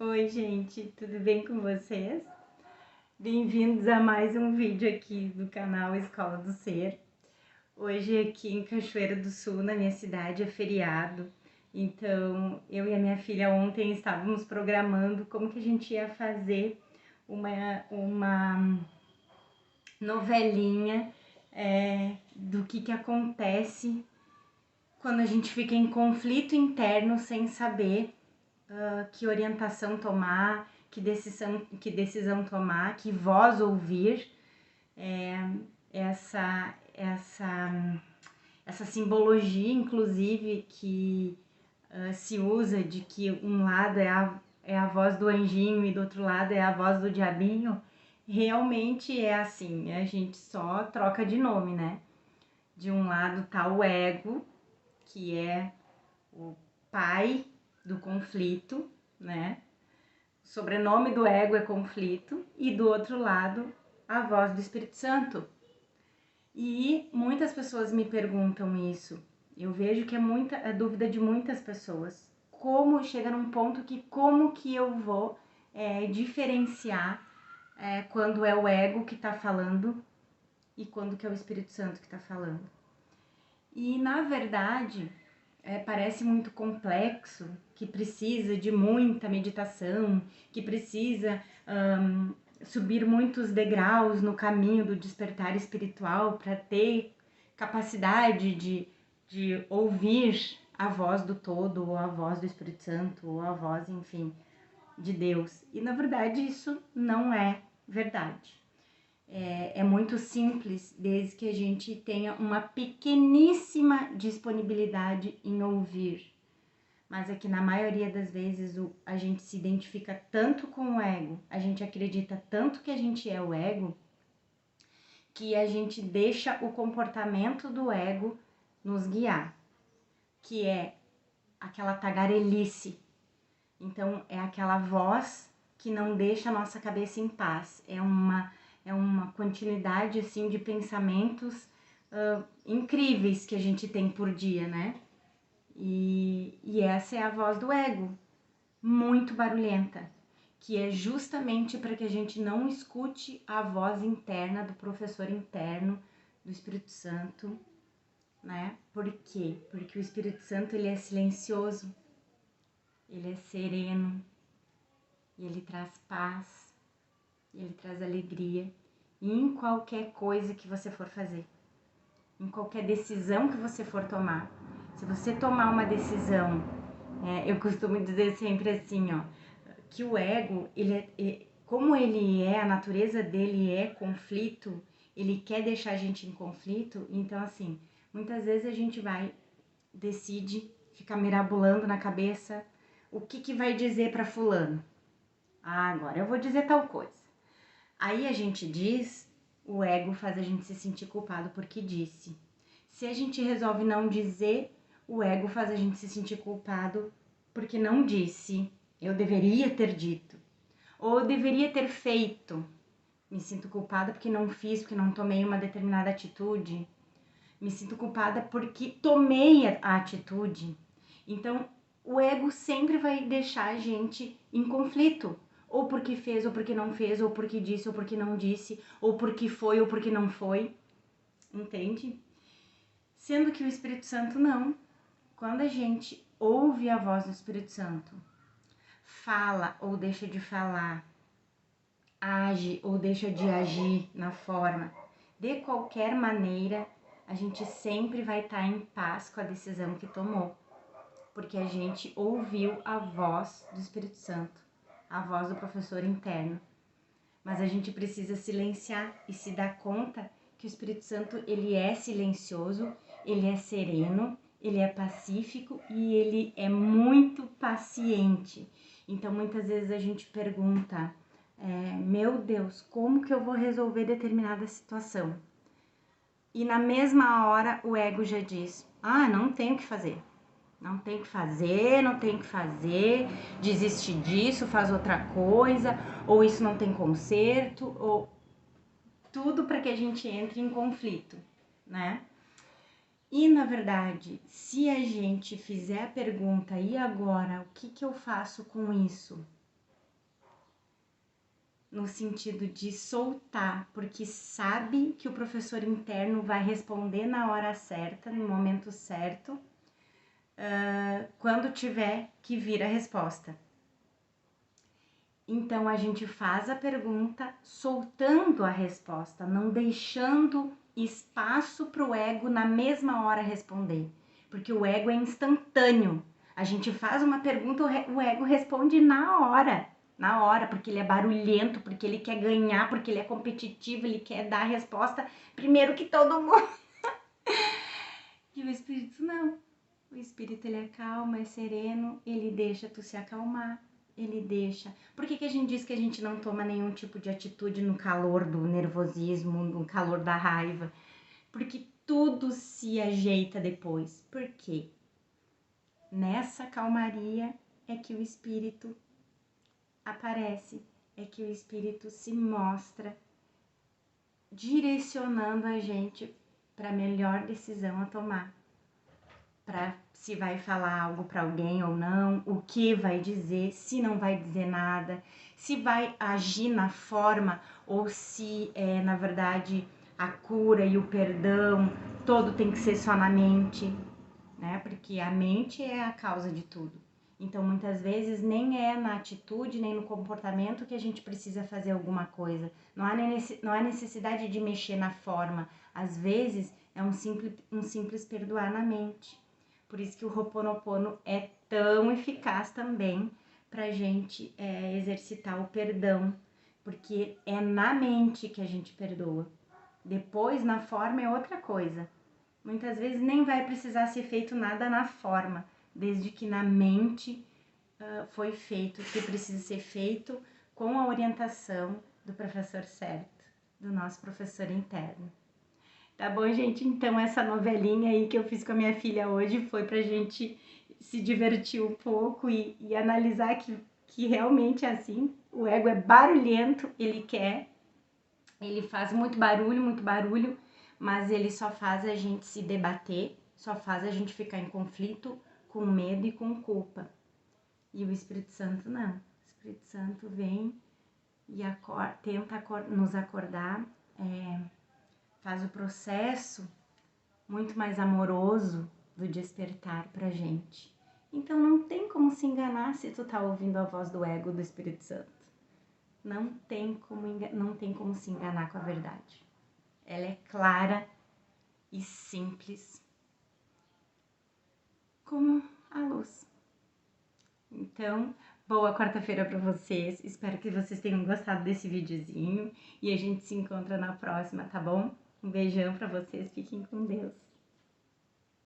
Oi, gente, tudo bem com vocês? Bem-vindos a mais um vídeo aqui do canal Escola do Ser. Hoje aqui em Cachoeira do Sul, na minha cidade, é feriado. Então, eu e a minha filha ontem estávamos programando como que a gente ia fazer uma novelinha do que acontece quando a gente fica em conflito interno sem saber que orientação tomar, que decisão tomar, que voz ouvir. Essa simbologia, inclusive, que se usa de que um lado é a voz do anjinho e do outro lado é a voz do diabinho, realmente é assim, a gente só troca de nome, né? De um lado tá o ego, que é o pai do conflito, né? O sobrenome do ego é conflito, e do outro lado, a voz do Espírito Santo. E muitas pessoas me perguntam isso. Eu vejo que é dúvida de muitas pessoas. Como chega num ponto que como que eu vou diferenciar quando é o ego que está falando e quando que é o Espírito Santo que está falando. E na verdade, parece muito complexo, que precisa de muita meditação, que precisa subir muitos degraus no caminho do despertar espiritual para ter capacidade de ouvir a voz do todo, ou a voz do Espírito Santo, ou a voz, enfim, de Deus. E na verdade isso não é verdade. É muito simples, desde que a gente tenha uma pequeníssima disponibilidade em ouvir. Mas é que na maioria das vezes a gente se identifica tanto com o ego, a gente acredita tanto que a gente é o ego, que a gente deixa o comportamento do ego nos guiar, que é aquela tagarelice. Então, é aquela voz que não deixa a nossa cabeça em paz. É uma continuidade, assim, de pensamentos incríveis que a gente tem por dia, né? E essa é a voz do ego, muito barulhenta, que é justamente para que a gente não escute a voz interna do professor interno, do Espírito Santo, né? Por quê? Porque o Espírito Santo, ele é silencioso, ele é sereno, ele traz paz, ele traz alegria em qualquer coisa que você for fazer, em qualquer decisão que você for tomar. Se você tomar uma decisão, eu costumo dizer sempre assim, ó, que o ego, como ele é, a natureza dele é conflito, ele quer deixar a gente em conflito, então assim, muitas vezes a gente decide ficar mirabolando na cabeça o que vai dizer para fulano. Ah, agora eu vou dizer tal coisa. Aí a gente diz, o ego faz a gente se sentir culpado porque disse. Se a gente resolve não dizer, o ego faz a gente se sentir culpado porque não disse. Eu deveria ter dito. Ou eu deveria ter feito. Me sinto culpada porque não fiz, porque não tomei uma determinada atitude. Me sinto culpada porque tomei a atitude. Então, o ego sempre vai deixar a gente em conflito. Ou porque fez, ou porque não fez, ou porque disse, ou porque não disse, ou porque foi, ou porque não foi. Entende? Sendo que o Espírito Santo não. Quando a gente ouve a voz do Espírito Santo, fala ou deixa de falar, age ou deixa de agir na forma, de qualquer maneira, a gente sempre vai estar em paz com a decisão que tomou, porque a gente ouviu a voz do Espírito Santo, a voz do professor interno. Mas a gente precisa silenciar e se dar conta que o Espírito Santo, ele é silencioso, ele é sereno, ele é pacífico e ele é muito paciente. Então, muitas vezes a gente pergunta, meu Deus, como que eu vou resolver determinada situação? E na mesma hora o ego já diz, não tem o que fazer. Não tem o que fazer, não tem o que fazer, desiste disso, faz outra coisa, ou isso não tem conserto, ou tudo para que a gente entre em conflito, né? E na verdade, se a gente fizer a pergunta, e agora, o que eu faço com isso? no sentido de soltar, porque sabe que o professor interno vai responder na hora certa, no momento certo, quando tiver que vir a resposta. Então a gente faz a pergunta soltando a resposta, não deixando espaço para o ego na mesma hora responder, porque o ego é instantâneo. A gente faz uma pergunta, o ego responde na hora, porque ele é barulhento, porque ele quer ganhar, porque ele é competitivo, ele quer dar a resposta primeiro que todo mundo. E o espírito não. O espírito ele é calmo, é sereno, ele deixa tu se acalmar, ele deixa. Por que a gente diz que a gente não toma nenhum tipo de atitude no calor do nervosismo, no calor da raiva? Porque tudo se ajeita depois. Por quê? Nessa calmaria é que o espírito aparece, é que o espírito se mostra direcionando a gente para a melhor decisão a tomar. Para se vai falar algo para alguém ou não, o que vai dizer, se não vai dizer nada, se vai agir na forma ou se é, na verdade, a cura e o perdão, todo tem que ser só na mente, né? Porque a mente é a causa de tudo. Então, muitas vezes, nem é na atitude, nem no comportamento que a gente precisa fazer alguma coisa. Não há necessidade de mexer na forma. Às vezes, é um simples perdoar na mente. Por isso que o Ho'oponopono é tão eficaz também para a gente exercitar o perdão. Porque é na mente que a gente perdoa. Depois, na forma, é outra coisa. Muitas vezes nem vai precisar ser feito nada na forma, desde que na mente foi feito o que precisa ser feito com a orientação do professor certo, do nosso professor interno. Tá bom, gente? Então essa novelinha aí que eu fiz com a minha filha hoje foi pra gente se divertir um pouco e analisar que realmente é assim. O ego é barulhento, ele faz muito barulho, mas ele só faz a gente se debater, só faz a gente ficar em conflito, com medo e com culpa. E o Espírito Santo não. O Espírito Santo vem e tenta nos acordar, faz o processo muito mais amoroso do despertar pra gente. Então não tem como se enganar se tu tá ouvindo a voz do ego do Espírito Santo. Não tem como se enganar com a verdade. Ela é clara e simples como a luz. Então, boa quarta-feira para vocês. Espero que vocês tenham gostado desse videozinho e a gente se encontra na próxima, tá bom? Um beijão para vocês. Fiquem com Deus.